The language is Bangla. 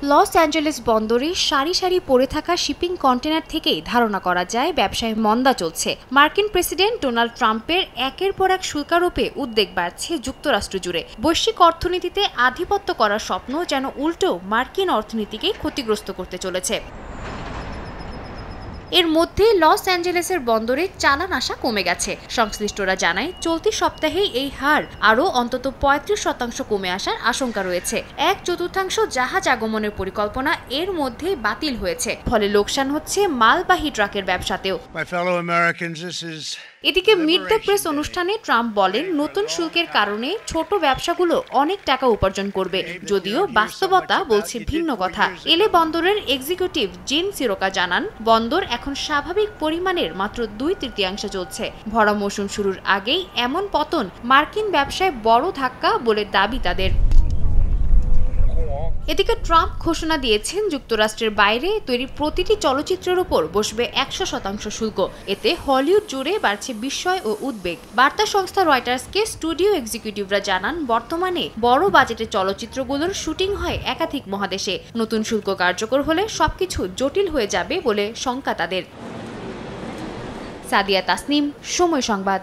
লস অ্যাঞ্জেলেস বন্দরে সারি সারি পড়ে থাকা শিপিং কন্টেনার থেকেই ধারণা করা যায় ব্যবসায় মন্দা চলছে। মার্কিন প্রেসিডেন্ট ডোনাল্ড ট্রাম্পের একের পর এক শুল্কারোপে উদ্বেগ বাড়ছে যুক্তরাষ্ট্র জুড়ে। বৈশ্বিক অর্থনীতিতে আধিপত্য করার স্বপ্ন যেন উল্টো মার্কিন অর্থনীতিকে ক্ষতিগ্রস্ত করতে চলেছে। এর মধ্যে লস অ্যাঞ্জেলেসের বন্দরে চালান আসা কমে গেছে। সংশ্লিষ্টরা জানায়, চলতি সপ্তাহেই এই হার আরও অন্তত ৩৫% কমে আসার আশঙ্কা রয়েছে। ১/৪ জাহাজ আগমনের পরিকল্পনা এর মধ্যেই বাতিল হয়েছে, ফলে লোকসান হচ্ছে মালবাহী ট্রাকের ব্যবসাতেও। এদিকে মিট দ্য প্রেস অনুষ্ঠানে ট্রাম্প বলেন, নতুন শুল্কের কারণে ছোট ব্যবসাগুলো অনেক টাকা উপার্জন করবে, যদিও বাস্তবতা বলছে ভিন্ন কথা। এলে বন্দরের এক্সিকিউটিভ জিন সিরোকা জানান, বন্দর এখন স্বাভাবিক পরিমাণের মাত্র ২/৩ চলছে। ভরা মৌসুম শুরুর আগেই এমন পতন মার্কিন ব্যবসায় বড় ধাক্কা বলে দাবি তাদের। এদিকে ট্রাম্প ঘোষণা দিয়েছেন, যুক্তরাষ্ট্রের বাইরে তৈরি প্রতিটি চলচ্চিত্রের উপর বসবে ১০০% শুল্ক। এতে হলিউড জুড়ে বাড়ছে বিস্ময় ও উদ্বেগ। বার্তা সংস্থা রয়টার্সকে স্টুডিও এক্সিকিউটিভরা জানান, বর্তমানে বড় বাজেটের চলচ্চিত্রগুলোর শুটিং হয় একাধিক মহাদেশে। নতুন শুল্ক কার্যকর হলে সবকিছু জটিল হয়ে যাবে বলে শঙ্কা তাদের। সাদিয়া তাসনিম, সময় সংবাদ।